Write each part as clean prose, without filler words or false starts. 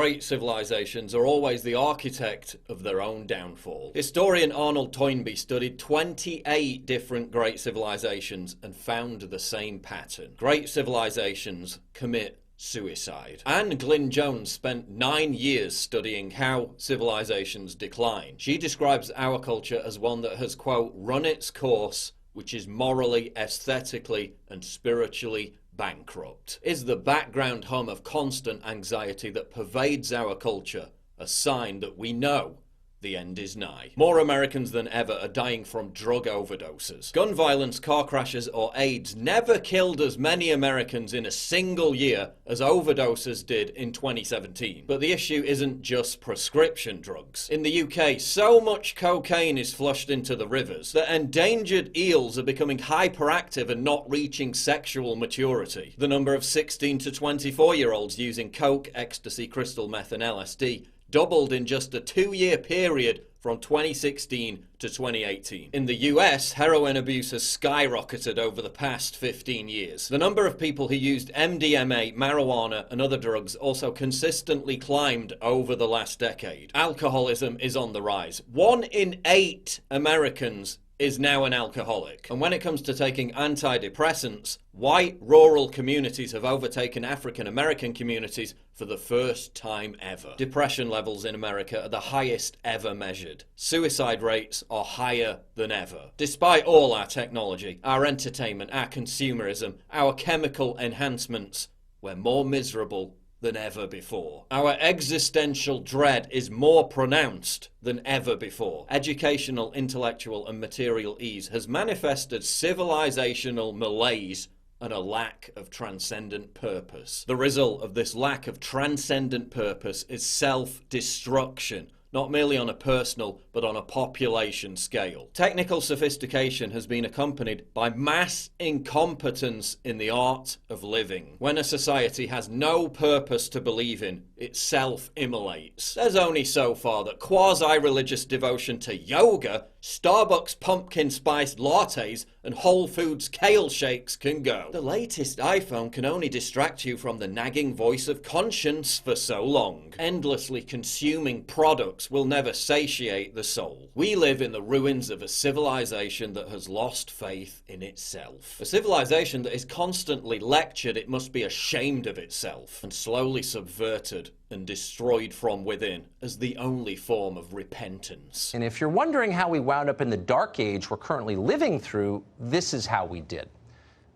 great civilizations are always the architect of their own downfall. Historian Arnold Toynbee studied 28 different great civilizations and found the same pattern. Great civilizations commit suicide. And Glyn-Jones spent 9 years studying how civilizations decline. She describes our culture as one that has, quote, run its course, which is morally, aesthetically, and spiritually bankrupt. Is the background hum of constant anxiety that pervades our culture a sign that we know the end is nigh? More Americans than ever are dying from drug overdoses. Gun violence, car crashes, or AIDS never killed as many Americans in a single year as overdoses did in 2017. But the issue isn't just prescription drugs. In the UK, so much cocaine is flushed into the rivers that endangered eels are becoming hyperactive and not reaching sexual maturity. The number of 16 to 24-year-olds using coke, ecstasy, crystal meth, and LSD doubled in just a 2-year period from 2016 to 2018. In the US, heroin abuse has skyrocketed over the past 15 years. The number of people who used MDMA, marijuana, and other drugs also consistently climbed over the last decade. Alcoholism is on the rise. 1 in 8 Americans is now an alcoholic. And when it comes to taking antidepressants, white rural communities have overtaken African American communities for the first time ever. Depression levels in America are the highest ever measured. Suicide rates are higher than ever. Despite all our technology, our entertainment, our consumerism, our chemical enhancements, we're more miserable than ever before. Our existential dread is more pronounced than ever before. Educational, intellectual, and material ease has manifested civilizational malaise and a lack of transcendent purpose. The result of this lack of transcendent purpose is self-destruction, not merely on a personal, but on a population scale. Technical sophistication has been accompanied by mass incompetence in the art of living. When a society has no purpose to believe in, it self-immolates. There's only so far that quasi-religious devotion to yoga, Starbucks pumpkin-spiced lattes, and Whole Foods kale shakes can go. The latest iPhone can only distract you from the nagging voice of conscience for so long. Endlessly consuming products will never satiate the soul. We live in the ruins of a civilization that has lost faith in itself. A civilization that is constantly lectured it must be ashamed of itself, and slowly subverted and destroyed from within as the only form of repentance. And if you're wondering how we wound up in the dark age we're currently living through, this is how we did.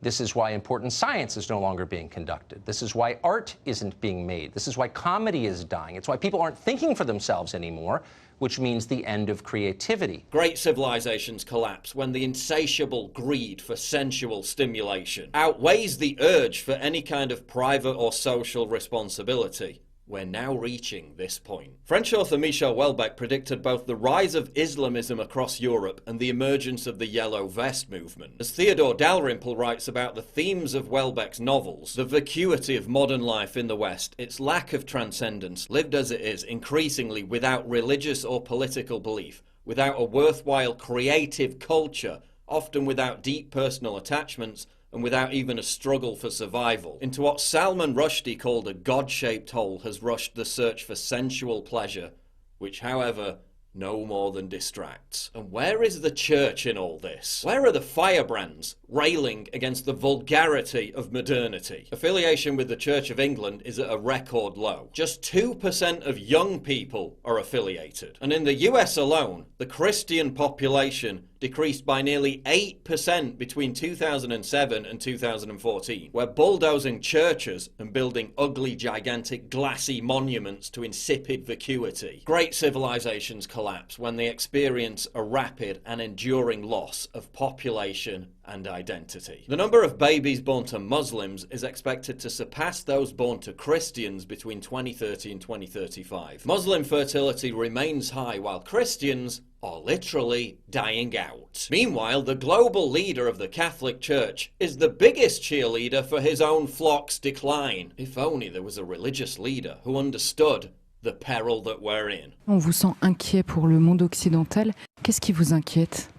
This is why important science is no longer being conducted. This is why art isn't being made. This is why comedy is dying. It's why people aren't thinking for themselves anymore, which means the end of creativity. Great civilizations collapse when the insatiable greed for sensual stimulation outweighs the urge for any kind of private or social responsibility. We're now reaching this point. French author Michel Houellebecq predicted both the rise of Islamism across Europe and the emergence of the Yellow Vest movement. As Theodore Dalrymple writes about the themes of Houellebecq's novels, the vacuity of modern life in the West, its lack of transcendence, lived as it is, increasingly without religious or political belief, without a worthwhile creative culture, often without deep personal attachments, and without even a struggle for survival. Into what Salman Rushdie called a God-shaped hole has rushed the search for sensual pleasure, which, however, no more than distracts. And where is the church in all this? Where are the firebrands railing against the vulgarity of modernity? Affiliation with the Church of England is at a record low. Just 2% of young people are affiliated. And in the US alone, the Christian population decreased by nearly 8% between 2007 and 2014. We're bulldozing churches and building ugly, gigantic, glassy monuments to insipid vacuity. Great civilizations collapse when they experience a rapid and enduring loss of population and identity. The number of babies born to Muslims is expected to surpass those born to Christians between 2030 and 2035. Muslim fertility remains high while Christians are literally dying out. Meanwhile, the global leader of the Catholic Church is the biggest cheerleader for his own flock's decline. If only there was a religious leader who understood the peril that we're in. On vous sent inquiet pour le monde occidental. Qu'est-ce qui vous inquiète?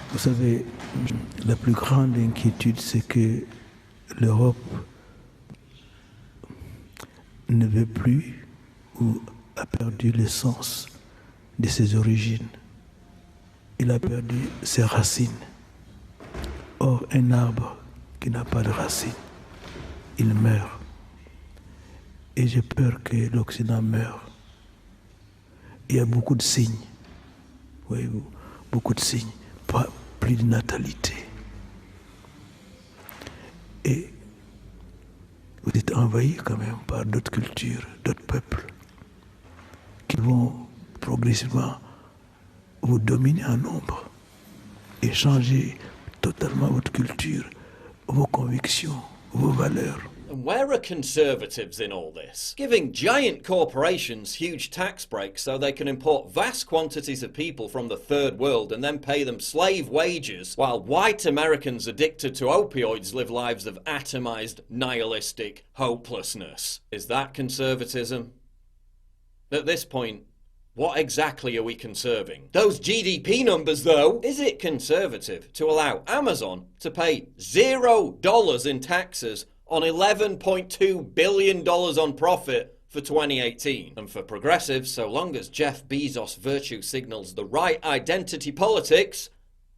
Vous savez, la plus grande inquiétude, c'est que l'Europe ne veut plus ou a perdu le sens de ses origines. Il a perdu ses racines. Or, un arbre qui n'a pas de racines, il meurt. Et j'ai peur que l'Occident meure. Il y a beaucoup de signes, voyez-vous, beaucoup de signes, plus de natalité. Et vous êtes envahi quand même par d'autres cultures, d'autres peuples, qui vont progressivement vous dominer en nombre et changer totalement votre culture, vos convictions, vos valeurs. And where are conservatives in all this? Giving giant corporations huge tax breaks so they can import vast quantities of people from the third world and then pay them slave wages, while white Americans addicted to opioids live lives of atomized, nihilistic hopelessness. Is that conservatism? At this point, what exactly are we conserving? Those GDP numbers, though. Is it conservative to allow Amazon to pay $0 in taxes on $11.2 billion on profit for 2018? And for progressives, so long as Jeff Bezos' virtue signals the right identity politics,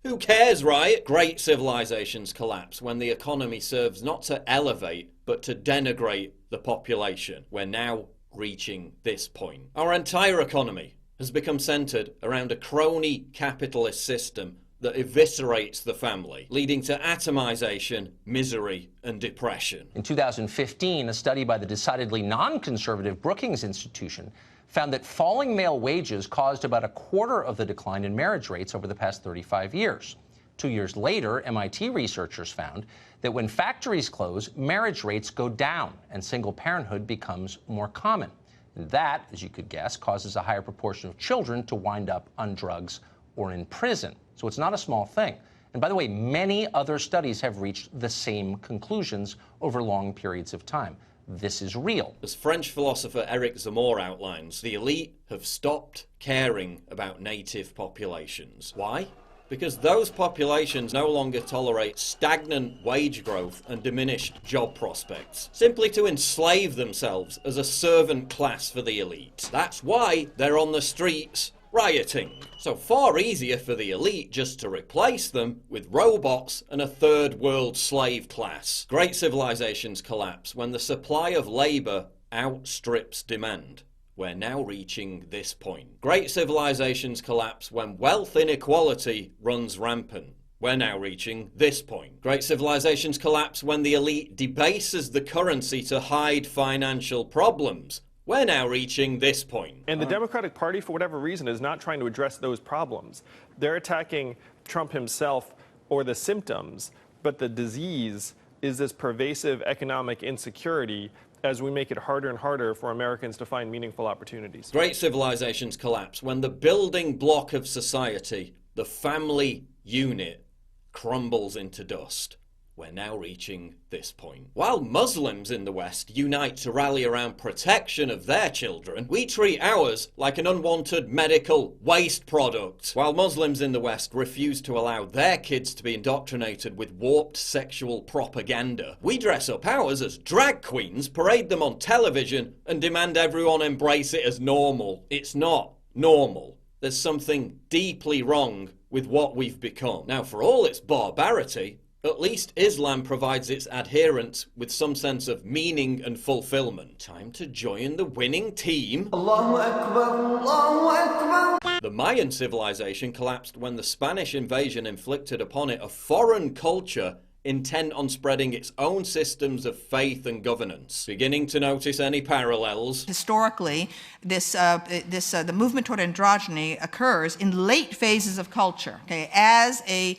who cares, right? Great civilizations collapse when the economy serves not to elevate, but to denigrate the population. We're now reaching this point. Our entire economy has become centered around a crony capitalist system that eviscerates the family, leading to atomization, misery, and depression. In 2015, a study by the decidedly non-conservative Brookings Institution found that falling male wages caused about a quarter of the decline in marriage rates over the past 35 years. 2 years later, MIT researchers found that when factories close, marriage rates go down and single parenthood becomes more common. And that, as you could guess, causes a higher proportion of children to wind up on drugs or in prison. So it's not a small thing. And by the way, many other studies have reached the same conclusions over long periods of time. This is real. As French philosopher Eric Zemmour outlines, the elite have stopped caring about native populations. Why? Because those populations no longer tolerate stagnant wage growth and diminished job prospects, simply to enslave themselves as a servant class for the elite. That's why they're on the streets rioting. So far easier for the elite just to replace them with robots and a third world slave class. Great civilizations collapse when the supply of labor outstrips demand. We're now reaching this point. Great civilizations collapse when wealth inequality runs rampant. We're now reaching this point. Great civilizations collapse when the elite debases the currency to hide financial problems. We're now reaching this point. And the Democratic Party, for whatever reason, is not trying to address those problems. They're attacking Trump himself or the symptoms, but the disease is this pervasive economic insecurity as we make it harder and harder for Americans to find meaningful opportunities. Great civilizations collapse when the building block of society, the family unit, crumbles into dust. We're now reaching this point. While Muslims in the West unite to rally around protection of their children, we treat ours like an unwanted medical waste product. While Muslims in the West refuse to allow their kids to be indoctrinated with warped sexual propaganda, we dress up ours as drag queens, parade them on television, and demand everyone embrace it as normal. It's not normal. There's something deeply wrong with what we've become. Now, for all its barbarity, at least Islam provides its adherents with some sense of meaning and fulfillment. Time to join the winning team. Allahu Akbar, Allahu Akbar. The Mayan civilization collapsed when the Spanish invasion inflicted upon it a foreign culture intent on spreading its own systems of faith and governance. Beginning to notice any parallels? Historically, the movement toward androgyny occurs in late phases of culture, okay, as a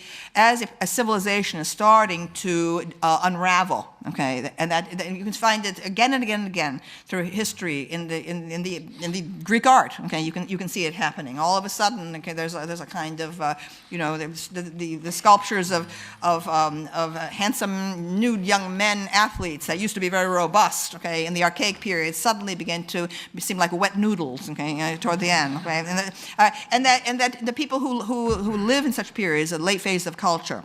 civilization is starting to unravel, okay, and that you can find it again and again and again through history in the Greek art, okay, you can see it happening. All of a sudden, okay, there's a kind of the sculptures of handsome nude young men athletes that used to be very robust, okay, in the archaic period suddenly began to seem like wet noodles, okay, toward the end, okay, and that the people who live in such periods, a late phase of culture,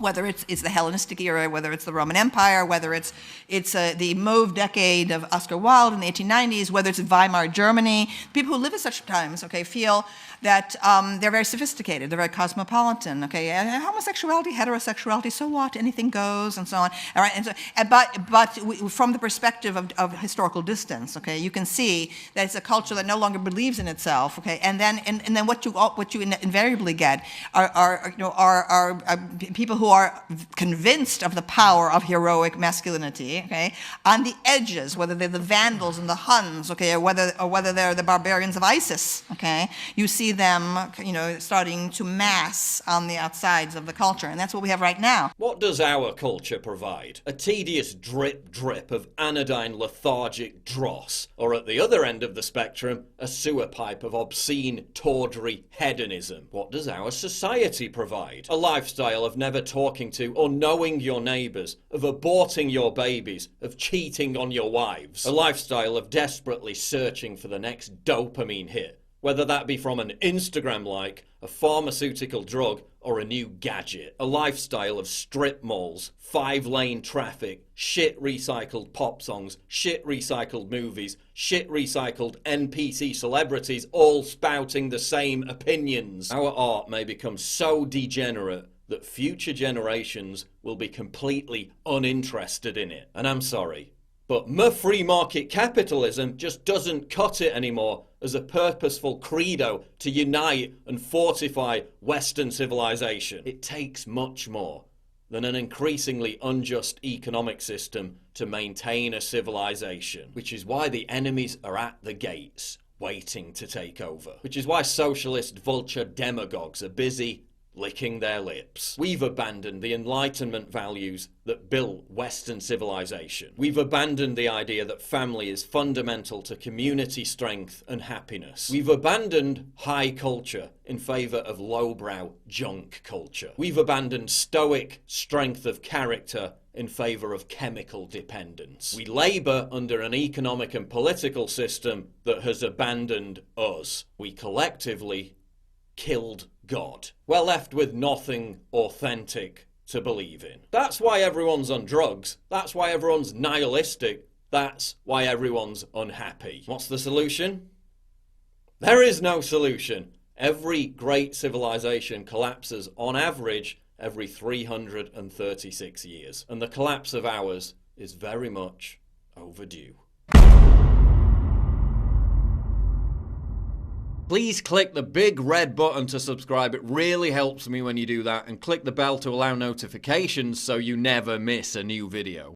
whether it's the Hellenistic era, whether it's the Roman Empire, whether it's the Mauve decade of Oscar Wilde in the 1890s, whether it's Weimar Germany. People who live at such times, okay, feel that they're very sophisticated, they're very cosmopolitan, okay, and homosexuality, heterosexuality, so what, anything goes, and so on. All right, and so, but from the perspective of historical distance, okay, you can see that it's a culture that no longer believes in itself, okay, and then what you invariably get are people who are convinced of the power of heroic masculinity, okay, on the edges, whether they're the Vandals and the Huns, okay, or whether they're the barbarians of ISIS, okay, you see them, starting to mass on the outsides of the culture, and that's what we have right now. What does our culture provide? A tedious drip of anodyne lethargic dross, or at the other end of the spectrum, a sewer pipe of obscene, tawdry hedonism. What does our society provide? A lifestyle of never talking to or knowing your neighbours, of aborting your babies, of cheating on your wives. A lifestyle of desperately searching for the next dopamine hit, whether that be from an Instagram like, a pharmaceutical drug, or a new gadget. A lifestyle of strip malls, 5-lane traffic, shit recycled pop songs, shit recycled movies, shit recycled NPC celebrities, all spouting the same opinions. Our art may become so degenerate that future generations will be completely uninterested in it. And I'm sorry, but free market capitalism just doesn't cut it anymore as a purposeful credo to unite and fortify Western civilization. It takes much more than an increasingly unjust economic system to maintain a civilization, which is why the enemies are at the gates, waiting to take over, which is why socialist vulture demagogues are busy licking their lips. We've abandoned the Enlightenment values that built Western civilization. We've abandoned the idea that family is fundamental to community strength and happiness. We've abandoned high culture in favour of lowbrow junk culture. We've abandoned stoic strength of character in favour of chemical dependence. We labour under an economic and political system that has abandoned us. We collectively killed God. We're left with nothing authentic to believe in. That's why everyone's on drugs. That's why everyone's nihilistic. That's why everyone's unhappy. What's the solution? There is no solution. Every great civilization collapses on average every 336 years. And the collapse of ours is very much overdue. Please click the big red button to subscribe. It really helps me when you do that. And click the bell to allow notifications so you never miss a new video.